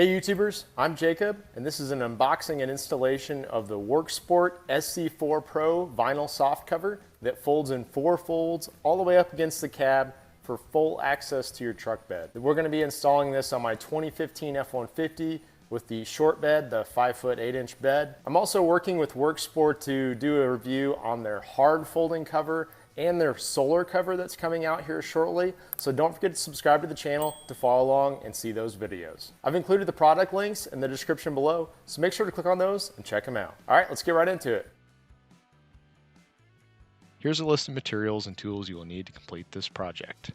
Hey YouTubers, I'm Jacob, and this is an unboxing and installation of the WorkSport SC4 Pro vinyl softcover that folds in 4 folds all the way up against the cab for full access to your truck bed. We're going to be installing this on my 2015 F150 with the short bed, the 5-foot 8-inch bed. I'm also working with WorkSport to do a review on their hard folding cover and their solar cover that's coming out here shortly. So don't forget to subscribe to the channel to follow along and see those videos. I've included the product links in the description below, so make sure to click on those and check them out. All right, let's get right into it. Here's a list of materials and tools you will need to complete this project.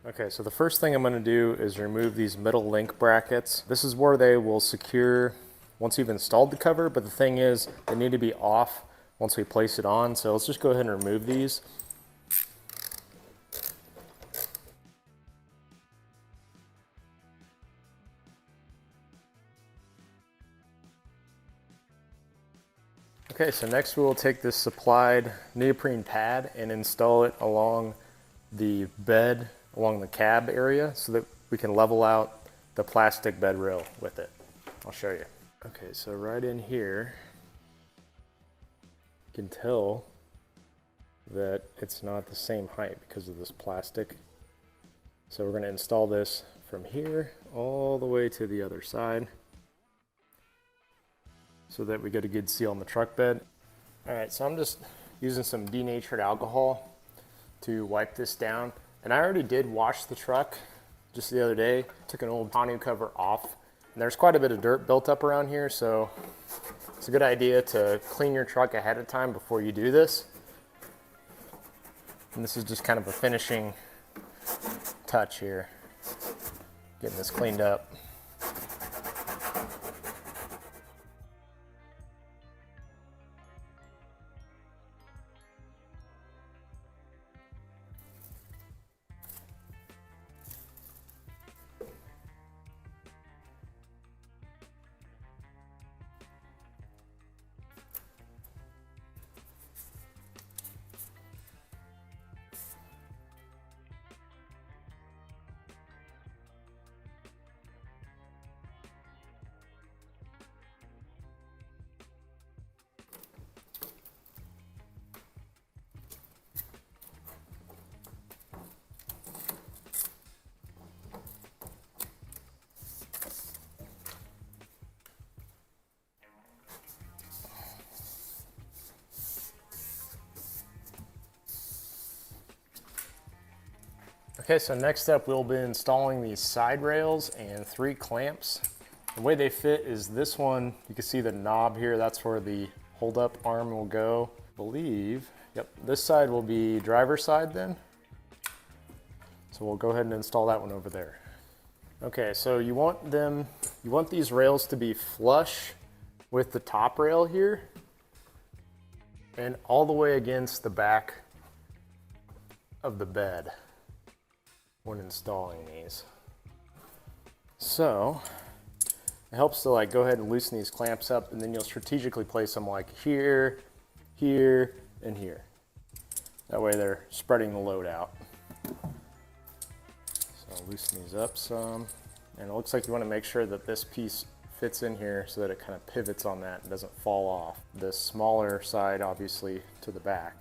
Okay, so the first thing I'm going to do is remove these middle link brackets. This is where they will secure once you've installed the cover, but the thing is they need to be off once we place it on. So let's just go ahead and remove these. Okay, so next we will take this supplied neoprene pad and install it along the bed, along the cab area, so that we can level out the plastic bed rail with it. I'll show you. Okay, so right in here, you can tell that it's not the same height because of this plastic. So we're going to install this from here all the way to the other side so that we get a good seal on the truck bed. All right, so I'm just using some denatured alcohol to wipe this down. And I already did wash the truck just the other day. Took an old tonneau cover off. And there's quite a bit of dirt built up around here, so it's a good idea to clean your truck ahead of time before you do this. And this is just kind of a finishing touch here, getting this cleaned up. Okay, so next up we'll be installing these side rails and 3 clamps. The way they fit is this one, you can see the knob here, that's where the hold up arm will go. I believe, yep, this side will be driver's side then. So we'll go ahead and install that one over there. Okay, so you want these rails to be flush with the top rail here and all the way against the back of the bed when installing these. So it helps to like go ahead and loosen these clamps up, and then you'll strategically place them like here, here, and here. That way they're spreading the load out. So I'll loosen these up some, and it looks like you want to make sure that this piece fits in here so that it kind of pivots on that and doesn't fall off. The smaller side obviously to the back.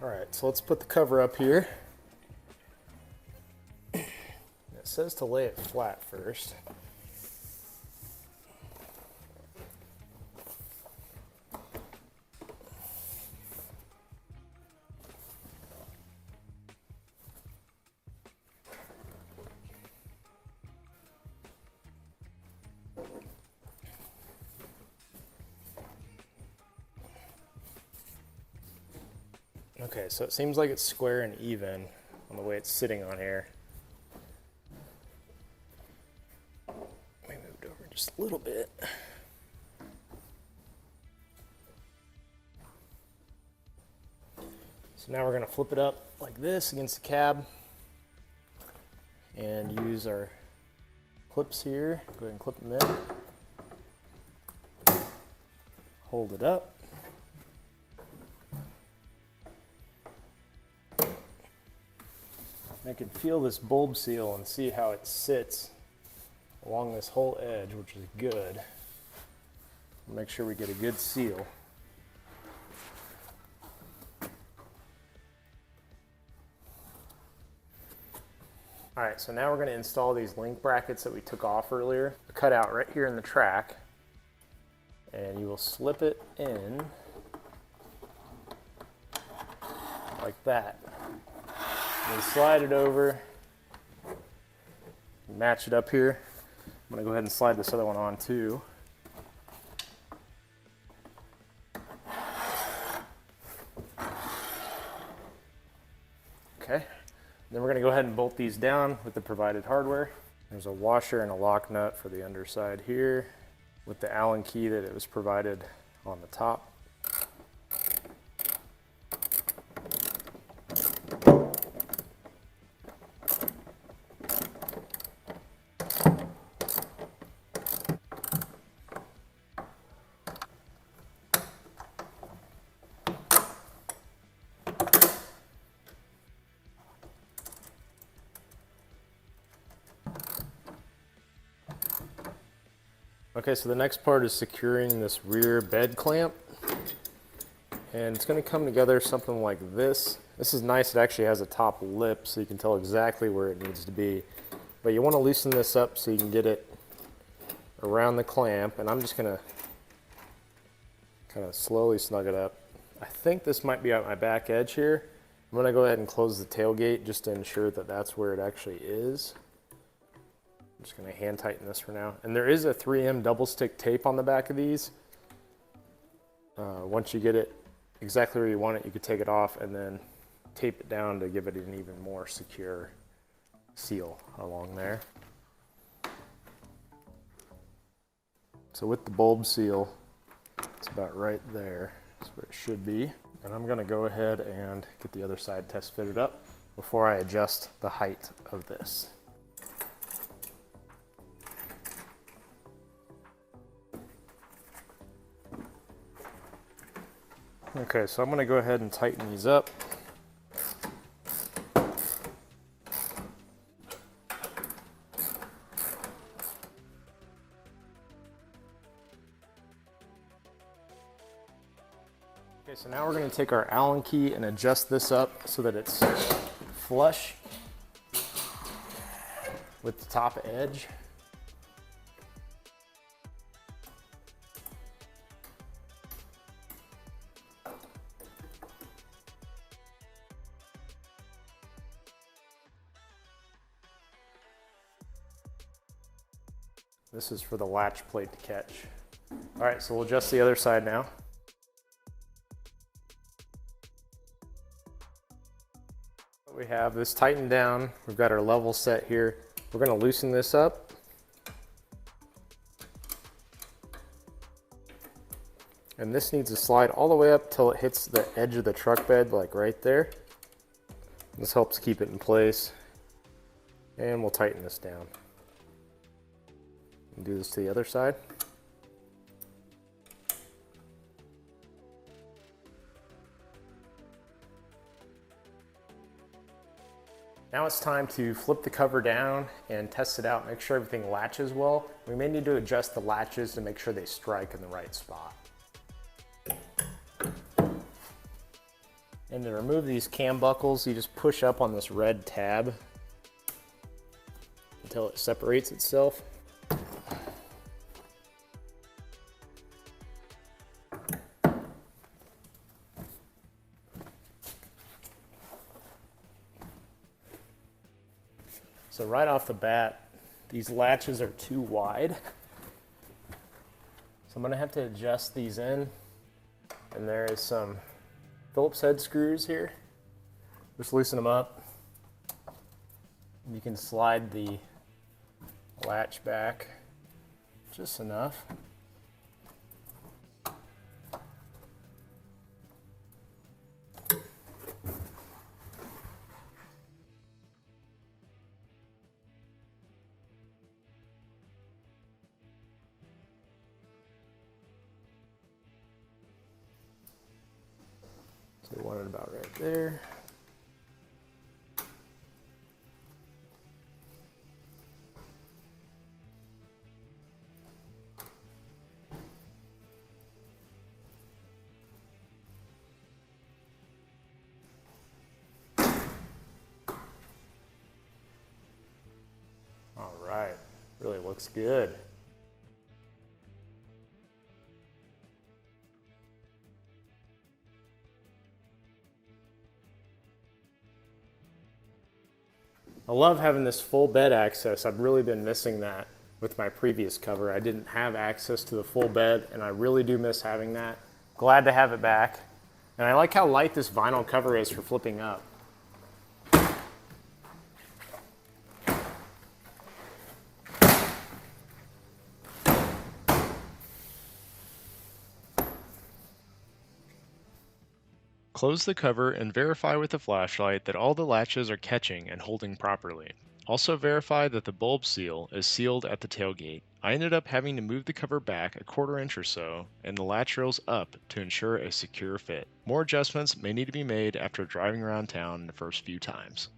All right, so let's put the cover up here. It says to lay it flat first. Okay, so it seems like it's square and even on the way it's sitting on here. We moved over just a little bit. So now we're going to flip it up like this against the cab and use our clips here. Go ahead and clip them in. Hold it up. I can feel this bulb seal and see how it sits along this whole edge, which is good. Make sure we get a good seal. All right, so now we're going to install these link brackets that we took off earlier. Cut out right here in the track, and you will slip it in like that. And slide it over, match it up here. I'm going to go ahead and slide this other one on too. Okay, then we're going to go ahead and bolt these down with the provided hardware. There's a washer and a lock nut for the underside here with the Allen key that it was provided on the top. Okay, so the next part is securing this rear bed clamp. And it's going to come together something like this. This is nice, it actually has a top lip so you can tell exactly where it needs to be. But you want to loosen this up so you can get it around the clamp. And I'm just going to kind of slowly snug it up. I think this might be at my back edge here. I'm going to go ahead and close the tailgate just to ensure that that's where it actually is. I'm just going to hand tighten this for now. And there is a 3M double stick tape on the back of these. Once you get it exactly where you want it, you could take it off and then tape it down to give it an even more secure seal along there. So with the bulb seal, it's about right there. That's where it should be. And I'm going to go ahead and get the other side test fitted up before I adjust the height of this. Okay, so I'm going to go ahead and tighten these up. Okay, so now we're going to take our Allen key and adjust this up so that it's flush with the top edge. This is for the latch plate to catch. All right, so we'll adjust the other side now. We have this tightened down. We've got our level set here. We're going to loosen this up. And this needs to slide all the way up till it hits the edge of the truck bed, like right there. This helps keep it in place. And we'll tighten this down. And do this to the other side. Now it's time to flip the cover down and test it out, make sure everything latches well. We may need to adjust the latches to make sure they strike in the right spot. And to remove these cam buckles, you just push up on this red tab until it separates itself. So right off the bat, these latches are too wide. So I'm gonna have to adjust these in. And there is some Phillips head screws here. Just loosen them up. You can slide the latch back just enough. So we want it about right there. All right, really looks good. I love having this full bed access. I've really been missing that with my previous cover. I didn't have access to the full bed, and I really do miss having that. Glad to have it back. And I like how light this vinyl cover is for flipping up. Close the cover and verify with the flashlight that all the latches are catching and holding properly. Also verify that the bulb seal is sealed at the tailgate. I ended up having to move the cover back a 1/4 inch or so and the latch rails up to ensure a secure fit. More adjustments may need to be made after driving around town the first few times.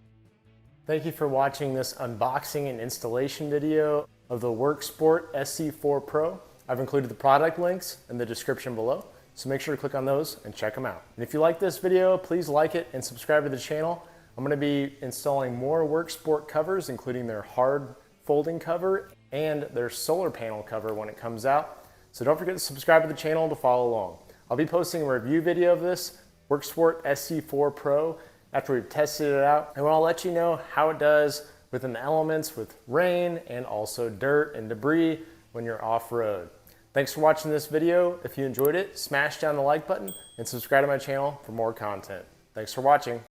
Thank you for watching this unboxing and installation video of the WorkSport SC4 Pro. I've included the product links in the description below, so make sure to click on those and check them out. And if you like this video, please like it and subscribe to the channel. I'm going to be installing more WorkSport covers, including their hard folding cover and their solar panel cover when it comes out. So don't forget to subscribe to the channel to follow along. I'll be posting a review video of this WorkSport SC4 Pro after we've tested it out, and I'll let you know how it does within the elements with rain and also dirt and debris when you're off-road. Thanks for watching this video. If you enjoyed it, smash down the like button and subscribe to my channel for more content. Thanks for watching.